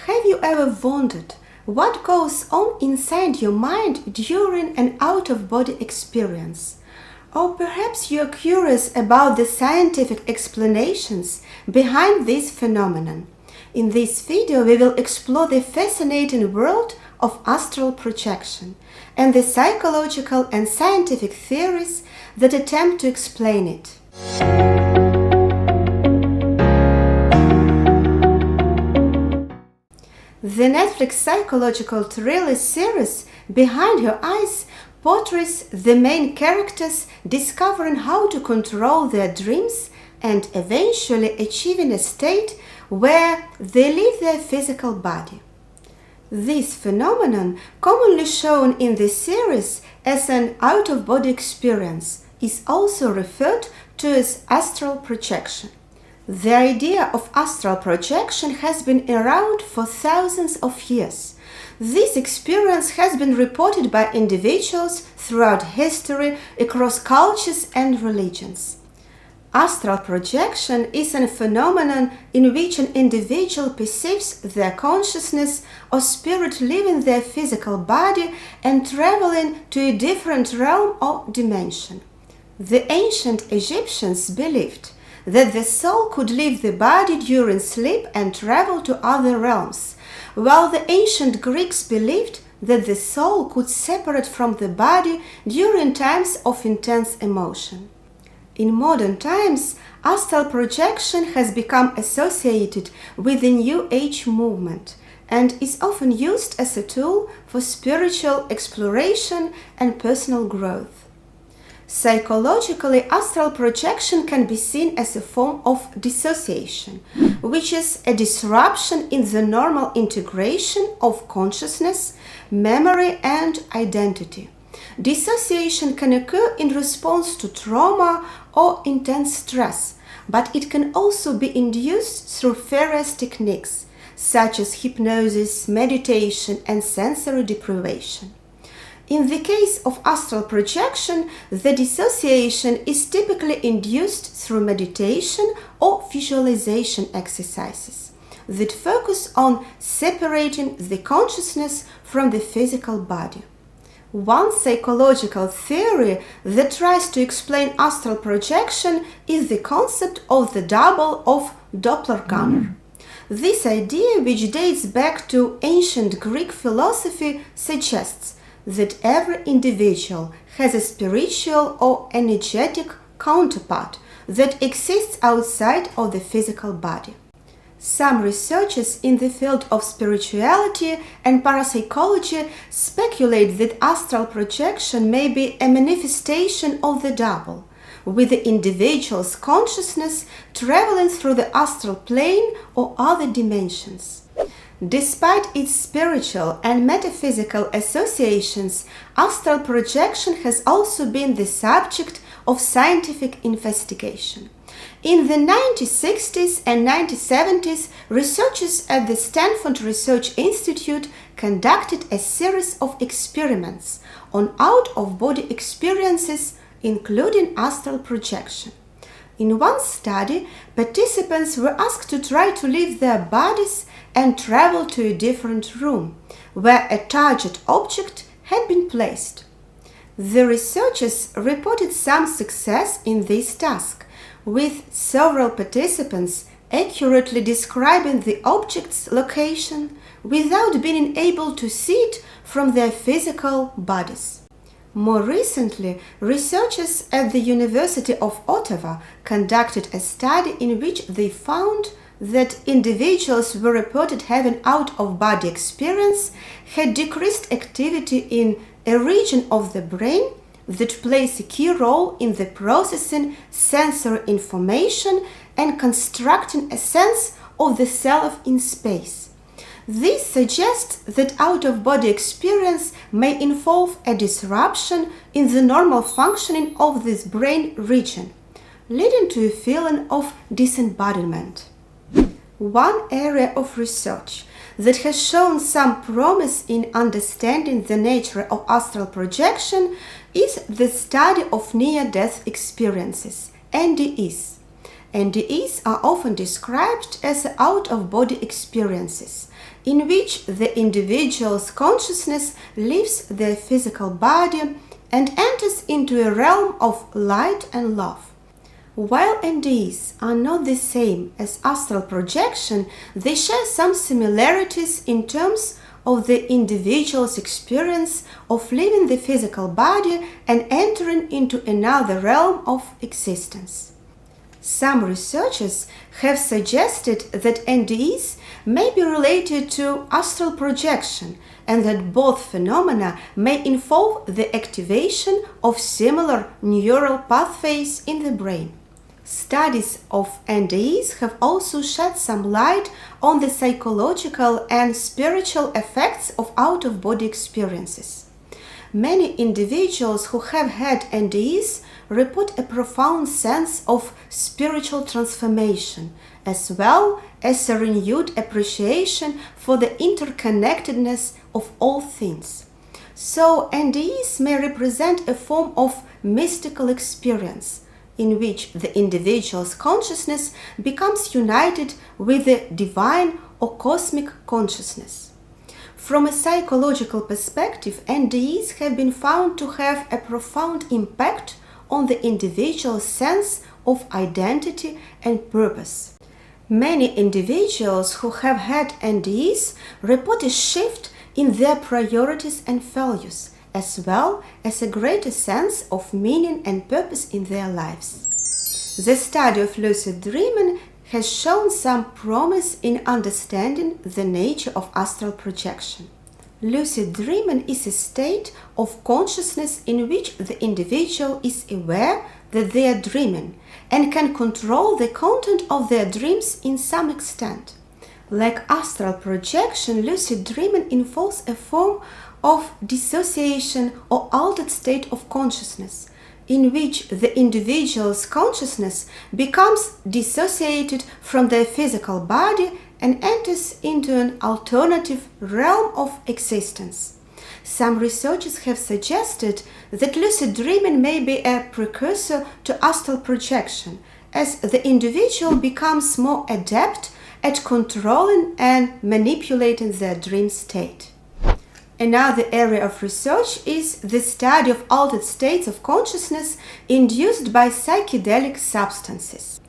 Have you ever wondered what goes on inside your mind during an out-of-body experience? Or perhaps you're curious about the scientific explanations behind this phenomenon. In this video, we will explore the fascinating world of astral projection and the psychological and scientific theories that attempt to explain it. The Netflix psychological thriller series Behind Your Eyes portrays the main characters discovering how to control their dreams and eventually achieving a state where they leave their physical body. This phenomenon, commonly shown in the series as an out-of-body experience, is also referred to as astral projection. The idea of astral projection has been around for thousands of years. This experience has been reported by individuals throughout history across cultures and religions. Astral projection is a phenomenon in which an individual perceives their consciousness or spirit leaving their physical body and traveling to a different realm or dimension. The ancient Egyptians believed that the soul could leave the body during sleep and travel to other realms, while the ancient Greeks believed that the soul could separate from the body during times of intense emotion. In modern times, astral projection has become associated with the New Age movement and is often used as a tool for spiritual exploration and personal growth. Psychologically, astral projection can be seen as a form of dissociation, which is a disruption in the normal integration of consciousness, memory, and identity. Dissociation can occur in response to trauma or intense stress, but it can also be induced through various techniques, such as hypnosis, meditation, and sensory deprivation. In the case of astral projection, the dissociation is typically induced through meditation or visualization exercises that focus on separating the consciousness from the physical body. One psychological theory that tries to explain astral projection is the concept of the double of doppelganger. This idea, which dates back to ancient Greek philosophy, suggests that every individual has a spiritual or energetic counterpart that exists outside of the physical body. Some researchers in the field of spirituality and parapsychology speculate that astral projection may be a manifestation of the double, with the individual's consciousness traveling through the astral plane or other dimensions. Despite its spiritual and metaphysical associations, astral projection has also been the subject of scientific investigation. In the 1960s and 1970s, researchers at the Stanford Research Institute conducted a series of experiments on out-of-body experiences, including astral projection. In one study, participants were asked to try to leave their bodies and travel to a different room, where a target object had been placed. The researchers reported some success in this task, with several participants accurately describing the object's location without being able to see it from their physical bodies. More recently, researchers at the University of Ottawa conducted a study in which they found that individuals who reported having out-of-body experience had decreased activity in a region of the brain that plays a key role in the processing sensory information and constructing a sense of the self in space. This suggests that out-of-body experience may involve a disruption in the normal functioning of this brain region, leading to a feeling of disembodiment. One area of research that has shown some promise in understanding the nature of astral projection is the study of near-death experiences, NDEs. NDEs are often described as out-of-body experiences, in which the individual's consciousness leaves their physical body and enters into a realm of light and love. While NDEs are not the same as astral projection, they share some similarities in terms of the individual's experience of leaving the physical body and entering into another realm of existence. Some researchers have suggested that NDEs may be related to astral projection and that both phenomena may involve the activation of similar neural pathways in the brain. Studies of NDEs have also shed some light on the psychological and spiritual effects of out-of-body experiences. Many individuals who have had NDEs report a profound sense of spiritual transformation, as well as a renewed appreciation for the interconnectedness of all things. So, NDEs may represent a form of mystical experience, in which the individual's consciousness becomes united with the divine or cosmic consciousness. From a psychological perspective, NDEs have been found to have a profound impact on the individual's sense of identity and purpose. Many individuals who have had NDEs report a shift in their priorities and values, as well as a greater sense of meaning and purpose in their lives. The study of lucid dreaming has shown some promise in understanding the nature of astral projection. Lucid dreaming is a state of consciousness in which the individual is aware that they are dreaming and can control the content of their dreams in some extent. Like astral projection, lucid dreaming involves a form of dissociation or altered state of consciousness, in which the individual's consciousness becomes dissociated from their physical body and enters into an alternative realm of existence. Some researchers have suggested that lucid dreaming may be a precursor to astral projection, as the individual becomes more adept at controlling and manipulating their dream state. Another area of research is the study of altered states of consciousness induced by psychedelic substances.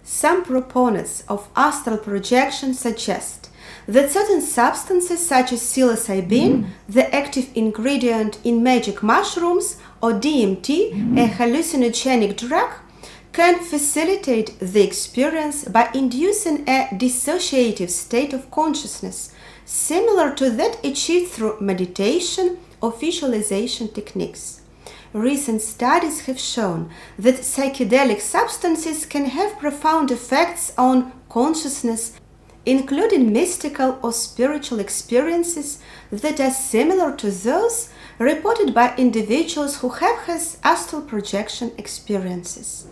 Some proponents of astral projection suggest that certain substances such as psilocybin, the active ingredient in magic mushrooms, or DMT, a hallucinogenic drug, can facilitate the experience by inducing a dissociative state of consciousness, similar to that achieved through meditation or visualization techniques. Recent studies have shown that psychedelic substances can have profound effects on consciousness, including mystical or spiritual experiences that are similar to those reported by individuals who have had astral projection experiences.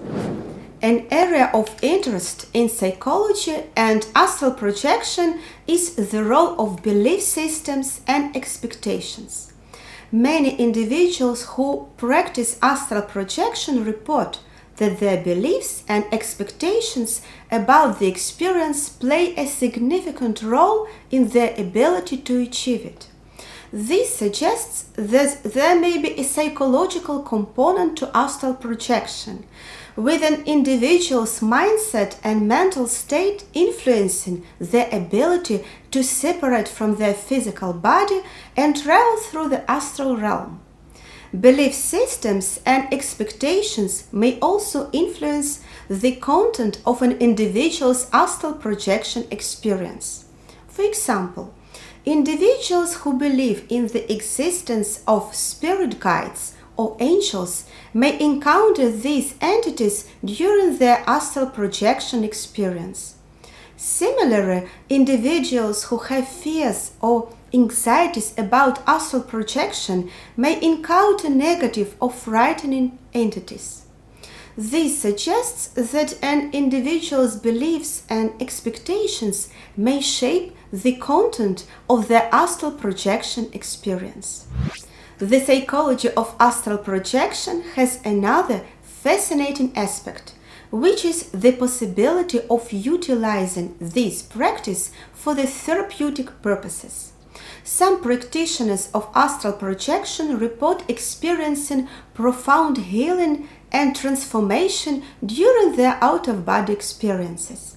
An area of interest in psychology and astral projection is the role of belief systems and expectations. Many individuals who practice astral projection report that their beliefs and expectations about the experience play a significant role in their ability to achieve it. This suggests that there may be a psychological component to astral projection, with an individual's mindset and mental state influencing their ability to separate from their physical body and travel through the astral realm. Belief systems and expectations may also influence the content of an individual's astral projection experience. For example, individuals who believe in the existence of spirit guides or angels may encounter these entities during their astral projection experience. Similarly, individuals who have fears or anxieties about astral projection may encounter negative or frightening entities. This suggests that an individual's beliefs and expectations may shape the content of their astral projection experience. The psychology of astral projection has another fascinating aspect, which is the possibility of utilizing this practice for the therapeutic purposes. Some practitioners of astral projection report experiencing profound healing and transformation during their out-of-body experiences.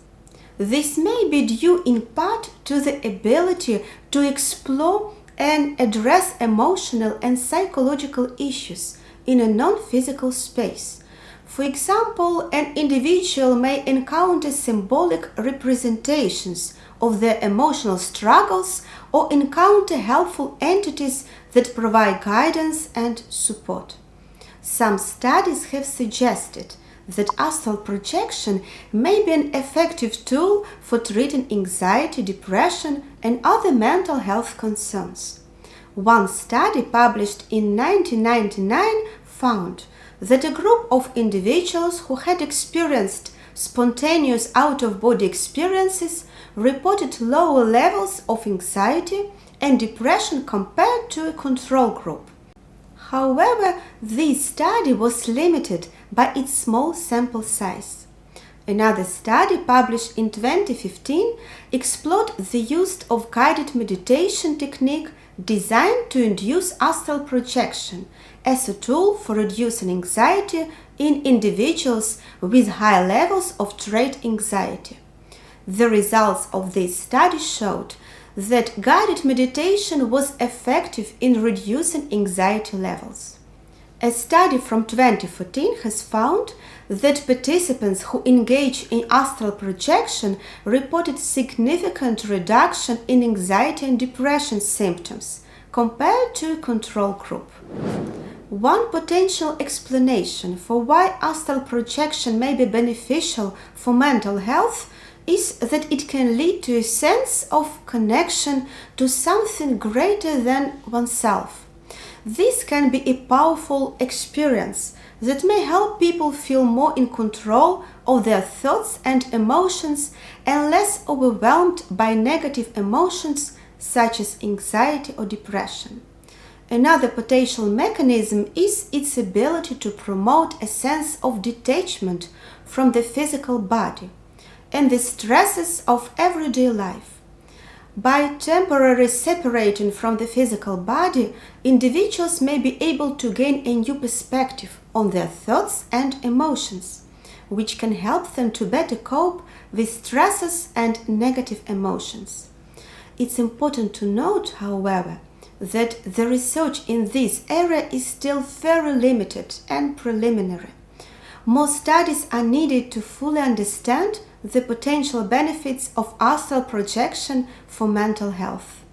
This may be due in part to the ability to explore and address emotional and psychological issues in a non-physical space. For example, an individual may encounter symbolic representations of their emotional struggles or encounter helpful entities that provide guidance and support. Some studies have suggested that astral projection may be an effective tool for treating anxiety, depression, and other mental health concerns. One study published in 1999 found that a group of individuals who had experienced spontaneous out-of-body experiences reported lower levels of anxiety and depression compared to a control group. However, this study was limited by its small sample size. Another study published in 2015 explored the use of guided meditation technique designed to induce astral projection as a tool for reducing anxiety in individuals with high levels of trait anxiety. The results of this study showed that guided meditation was effective in reducing anxiety levels. A study from 2014 has found that participants who engage in astral projection reported significant reduction in anxiety and depression symptoms compared to a control group. One potential explanation for why astral projection may be beneficial for mental health is that it can lead to a sense of connection to something greater than oneself. This can be a powerful experience that may help people feel more in control of their thoughts and emotions and less overwhelmed by negative emotions such as anxiety or depression. Another potential mechanism is its ability to promote a sense of detachment from the physical body and the stresses of everyday life. By temporarily separating from the physical body, individuals may be able to gain a new perspective on their thoughts and emotions, which can help them to better cope with stresses and negative emotions. It's important to note, however, that the research in this area is still very limited and preliminary. More studies are needed to fully understand the potential benefits of astral projection for mental health.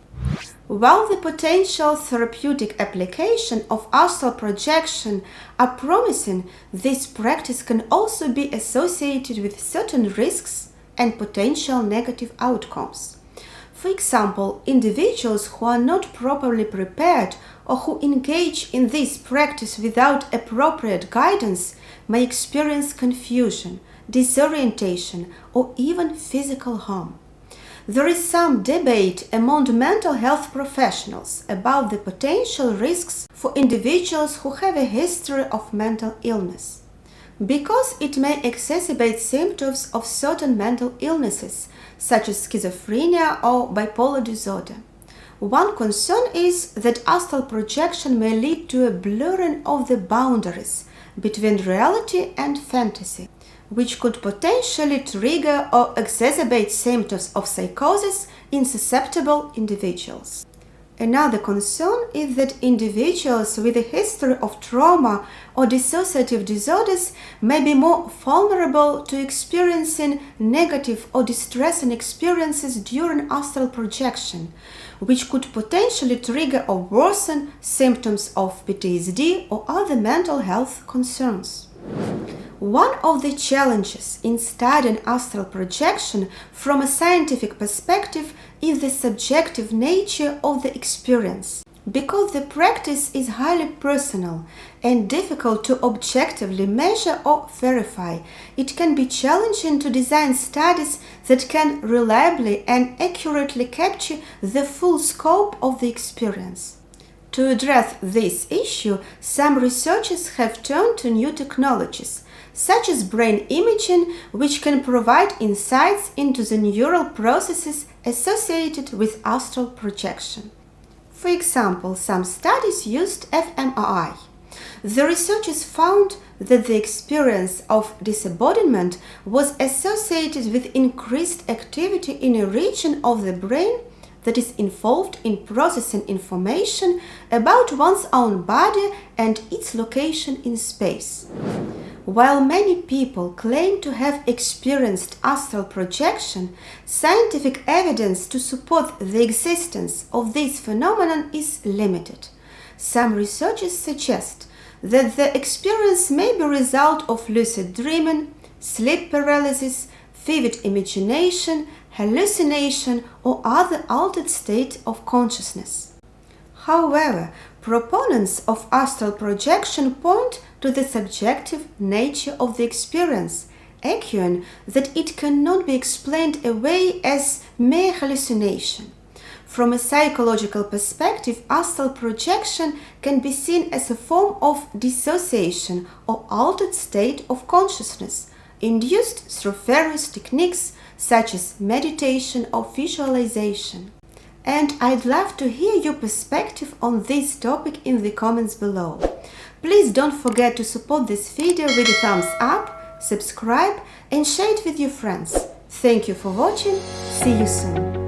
While the potential therapeutic application of astral projection are promising, this practice can also be associated with certain risks and potential negative outcomes. For example, individuals who are not properly prepared or who engage in this practice without appropriate guidance may experience confusion, disorientation, or even physical harm. There is some debate among mental health professionals about the potential risks for individuals who have a history of mental illness, because it may exacerbate symptoms of certain mental illnesses, such as schizophrenia or bipolar disorder. One concern is that astral projection may lead to a blurring of the boundaries between reality and fantasy, which could potentially trigger or exacerbate symptoms of psychosis in susceptible individuals. Another concern is that individuals with a history of trauma or dissociative disorders may be more vulnerable to experiencing negative or distressing experiences during astral projection, which could potentially trigger or worsen symptoms of PTSD or other mental health concerns. One of the challenges in studying astral projection from a scientific perspective is the subjective nature of the experience. Because the practice is highly personal and difficult to objectively measure or verify, it can be challenging to design studies that can reliably and accurately capture the full scope of the experience. To address this issue, some researchers have turned to new technologies, such as brain imaging, which can provide insights into the neural processes associated with astral projection. For example, some studies used fMRI. The researchers found that the experience of disembodiment was associated with increased activity in a region of the brain that is involved in processing information about one's own body and its location in space. While many people claim to have experienced astral projection, scientific evidence to support the existence of this phenomenon is limited. Some researchers suggest that the experience may be a result of lucid dreaming, sleep paralysis, vivid imagination, hallucination, or other altered state of consciousness. However, proponents of astral projection point to the subjective nature of the experience, arguing that it cannot be explained away as mere hallucination. From a psychological perspective, astral projection can be seen as a form of dissociation or altered state of consciousness, induced through various techniques such as meditation or visualization. And I'd love to hear your perspective on this topic in the comments below. Please don't forget to support this video with a thumbs up, subscribe and share it with your friends. Thank you for watching. See you soon.